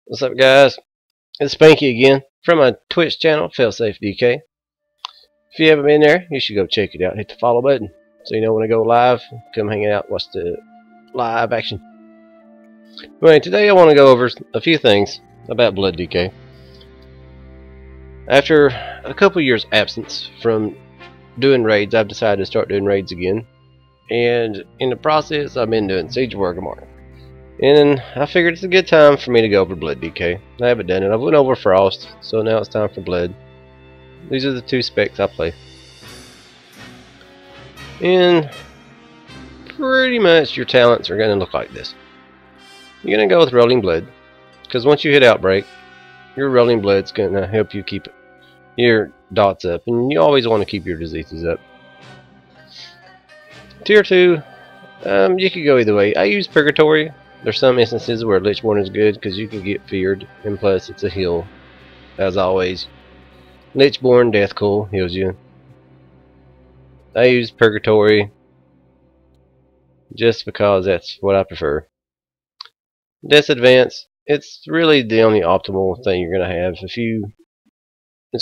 What's up, guys? It's Spanky again from my Twitch channel, Failsafe DK. If you haven't been there, you should go check it out. Hit the follow button so you know when I go live. Come hang out, watch the live action. Anyway, today I want to go over a few things about Blood DK. After a couple years absence from doing raids, I've decided to start doing raids again. And in the process, I've been doing Siege of Orgrimmar. And I figured it's a good time for me to go over Blood DK. I haven't done it. I went over Frost, so now it's time for Blood. These are the two specs I play. And pretty much your talents are going to look like this. You're going to go with Rolling Blood, because once you hit Outbreak, your Rolling Blood's going to help you keep your dots up, and you always want to keep your diseases up. Tier 2, you could go either way. I use Purgatory. There's some instances where Lichborn is good because you can get feared, and plus it's a heal, as always. Lichborn Deathcool heals you. I use Purgatory just because that's what I prefer. Death Advance, it's really the only optimal thing you're going to have. It's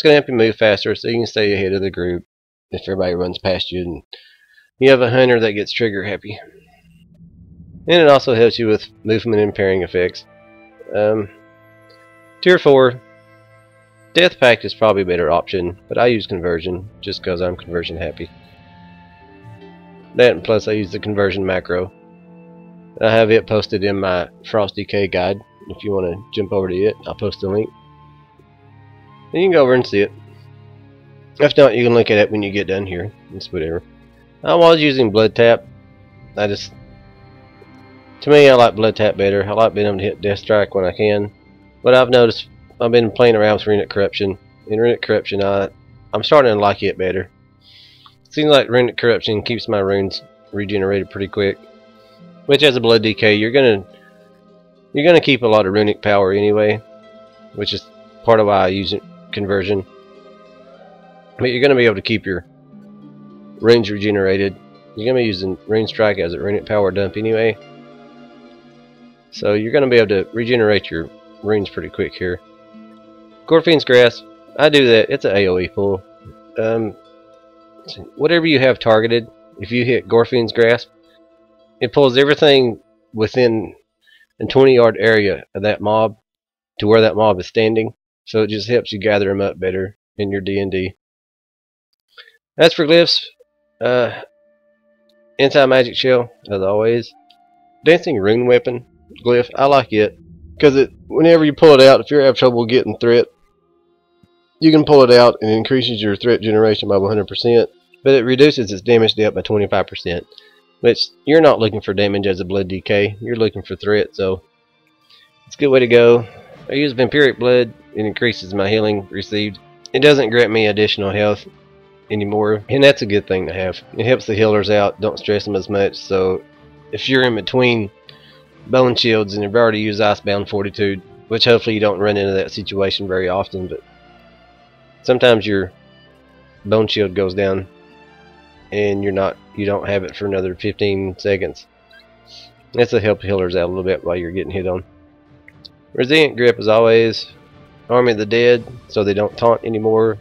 going to help you move faster so you can stay ahead of the group if everybody runs past you and you have a hunter that gets trigger happy. And it also helps you with movement and parrying effects. Tier 4, Death Pact is probably a better option, but I use Conversion just because I'm conversion happy. That and plus I use the conversion macro. I have it posted in my Frost DK guide. If you want to jump over to it, I'll post a link. And you can go over and see it. If not, you can look at it when you get done here. It's whatever. I was using Blood Tap. To me, I like Blood Tap better. I like being able to hit Death Strike when I can. But I've noticed I've been playing around with Runic Corruption. In Runic Corruption, I'm starting to like it better. It seems like Runic Corruption keeps my runes regenerated pretty quick. Which, as a Blood DK, you're gonna keep a lot of runic power anyway, which is part of why I use Conversion. But you're gonna be able to keep your runes regenerated. You're gonna be using Rune Strike as a runic power dump anyway. So you're going to be able to regenerate your runes pretty quick here. Gorfien's Grasp, I do that. It's an AoE pull. Whatever you have targeted, if you hit Gorfien's Grasp, it pulls everything within a 20-yard area of that mob to where that mob is standing. So it just helps you gather them up better in your D&D. As for glyphs, Anti-Magic Shell, as always. Dancing Rune Weapon glyph, I like it because whenever you pull it out, if you have trouble getting threat, you can pull it out and it increases your threat generation by 100%, but it reduces its damage dealt by 25%, which you're not looking for damage as a Blood DK, you're looking for threat, so it's a good way to go. I use Vampiric Blood, it increases my healing received. It doesn't grant me additional health anymore, and that's a good thing to have. It helps the healers out, don't stress them as much, so if you're in between Bone Shields and you've already used Icebound Fortitude, which hopefully you don't run into that situation very often, but sometimes your Bone Shield goes down and you don't have it for another 15 seconds. That's to help healers out a little bit while you're getting hit on. Resilient Grip, as always. Army of the Dead, so they don't taunt anymore.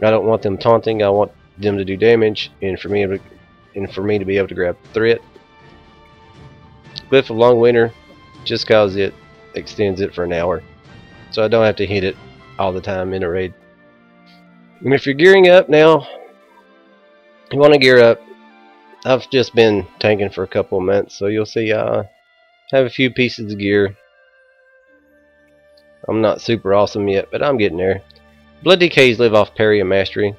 I don't want them taunting, I want them to do damage, and for me to be able to grab threat. Glyph of Long Winter, just cause it extends it for an hour, so I don't have to hit it all the time in a raid. And if you're gearing up now, you want to gear up. I've just been tanking for a couple of months, so you'll see I have a few pieces of gear. I'm not super awesome yet, but I'm getting there. Blood DKs live off parry and mastery.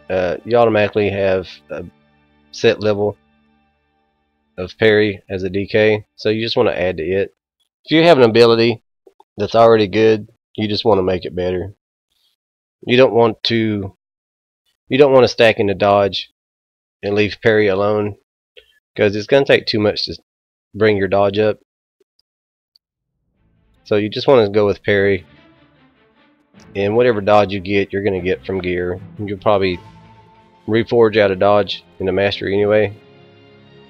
You automatically have a set level of parry as a DK, so you just want to add to it. If you have an ability that's already good, you just want to make it better. You don't want to stack into dodge and leave parry alone, because it's going to take too much to bring your dodge up. So you just want to go with parry, and whatever dodge you get, you're going to get from gear. You'll probably reforge out of dodge into mastery anyway.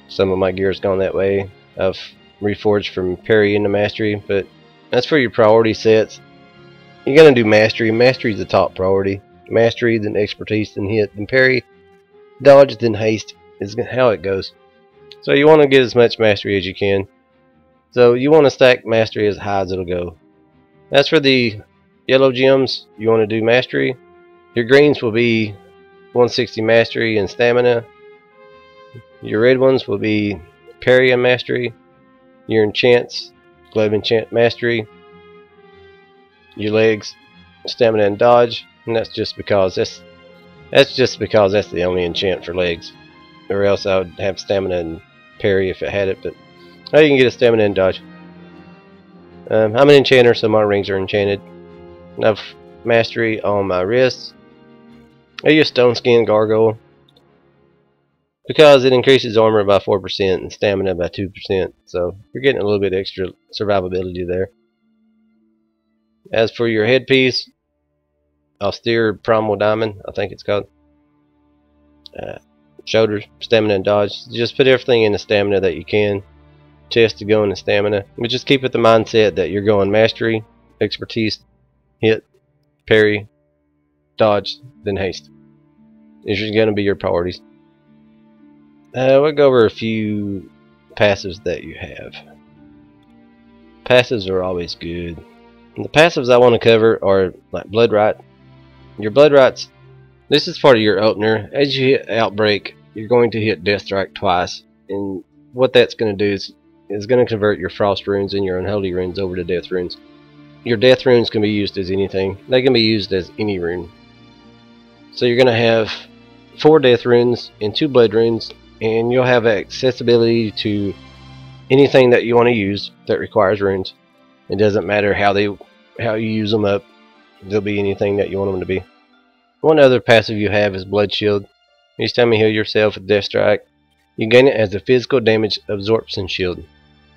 Some of my gear's gone that way. I've reforged from parry into mastery, but As for your priority sets, you're going to do Mastery. Mastery is the top priority. Mastery, then Expertise, then Hit, then Parry, Dodge, then Haste is how it goes. So you want to get as much Mastery as you can. So you want to stack Mastery as high as it'll go. As for the yellow gems, you want to do Mastery. Your greens will be 160 Mastery and Stamina. Your red ones will be Parry and Mastery. Your enchants, Glove Enchant Mastery. Your legs, Stamina and Dodge, and that's just because that's the only enchant for legs. Or else I would have Stamina and Parry if it had it, but now you can get a Stamina and Dodge. I'm an enchanter, so my rings are enchanted. I have Mastery on my wrists. I use Stone Skin Gargoyle because it increases armor by 4% and stamina by 2%, so you're getting a little bit extra survivability there. As for your headpiece, Austere Primal Diamond, I think it's called. Shoulders, Stamina and Dodge. Just put everything in the stamina that you can. Chest to go in the stamina. But just keep with the mindset that you're going Mastery, Expertise, Hit, Parry, Dodge, then Haste. These are going to be your priorities. We'll go over a few passives that you have. Passives are always good. And the passives I want to cover are like Blood Rite. Your Blood Rites, this is part of your opener. As you hit Outbreak, you're going to hit Death Strike twice. And what that's going to do is going to convert your Frost runes and your Unholy runes over to Death runes. Your Death runes can be used as anything. They can be used as any rune. So you're going to have 4 Death runes and 2 Blood runes, and you'll have accessibility to anything that you want to use that requires runes. It doesn't matter how you use them up. They'll be anything that you want them to be. One other passive you have is Blood Shield. Each time you heal yourself with Death Strike, you gain it as a physical damage absorption shield.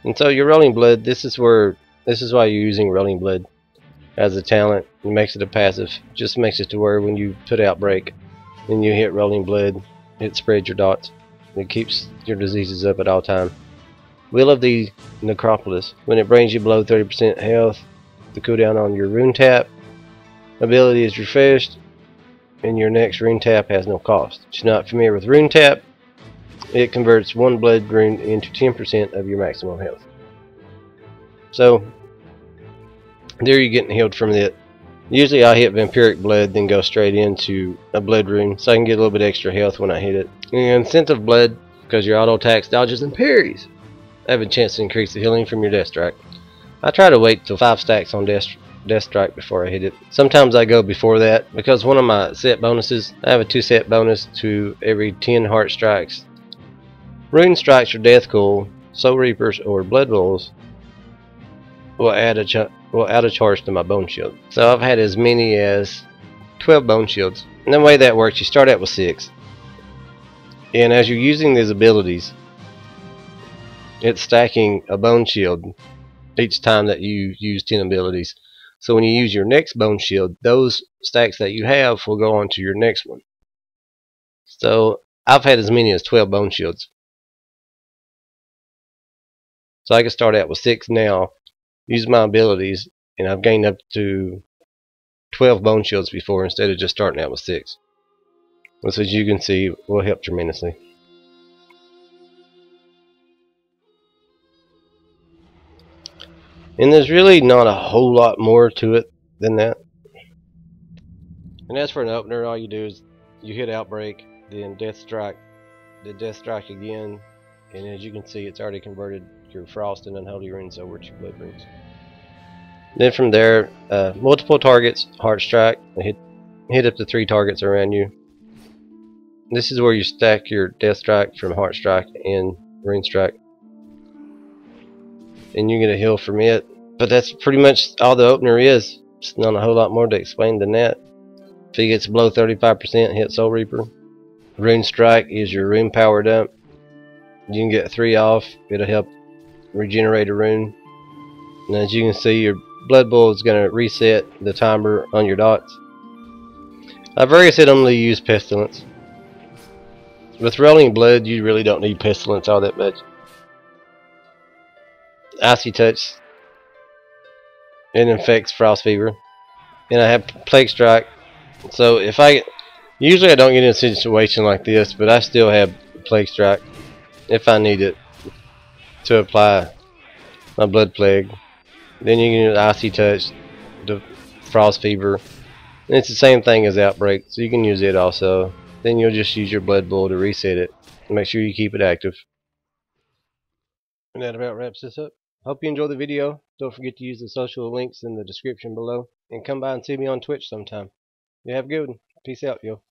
And so your Rolling Blood, this is why you're using Rolling Blood as a talent. It makes it a passive. Just makes it to where when you put Outbreak and you hit Rolling Blood, it spreads your dots. It keeps your diseases up at all time. Will of the Necropolis. When it brings you below 30% health, the cooldown on your rune tap ability is refreshed, and your next rune tap has no cost. If you're not familiar with rune tap, it converts 1 blood rune into 10% of your maximum health. So there you're getting healed from it. Usually I hit Vampiric Blood, then go straight into a Blood rune, so I can get a little bit extra health when I hit it. And Scent of Blood, because your auto attacks, dodges, and parries have a chance to increase the healing from your Death Strike. I try to wait till 5 stacks on Death Strike before I hit it. Sometimes I go before that because one of my set bonuses, I have a 2 set bonus to every 10 Heart Strikes. Rune Strikes or Death Cool, Soul Reapers, or Blood Rolls will add a charge to my Bone Shield. So I've had as many as 12 Bone Shields. And the way that works, you start out with 6. And as you're using these abilities, it's stacking a Bone Shield each time that you use 10 abilities. So when you use your next Bone Shield, those stacks that you have will go on to your next one. So I've had as many as 12 Bone Shields. So I can start out with 6 now, use my abilities, and I've gained up to 12 Bone Shields before instead of just starting out with 6. Which, as you can see, will help tremendously. And there's really not a whole lot more to it than that. And as for an opener, all you do is you hit Outbreak, then Death Strike, then Death Strike again, and as you can see, it's already converted your Frost and Unholy runes over to Blood runes. Then from there, multiple targets, Heart Strike, hit up to 3 targets around you. This is where you stack your Death Strike from Heart Strike and Rune Strike. And you get a heal from it. But that's pretty much all the opener is. It's not a whole lot more to explain than that. If he gets below 35%, hit Soul Reaper. Rune Strike is your rune power dump. You can get 3 off. It'll help regenerate a rune. And as you can see, your Blood Bowl is going to reset the timer on your dots. I've already said I'm going to use Pestilence. With Rolling Blood, you really don't need Pestilence all that much. Icy Touch it infects frost fever. And I have plague strike. So if I usually I don't get in a situation like this, but I still have plague strike if I need it to apply my blood plague. Then you can use icy touch, the frost fever. And it's the same thing as outbreak, so you can use it also. Then you'll just use your blood bowl to reset it. Make sure you keep it active. And that about wraps this up. Hope you enjoyed the video. Don't forget to use the social links in the description below. And come by and see me on Twitch sometime. You have a good one. Peace out, yo.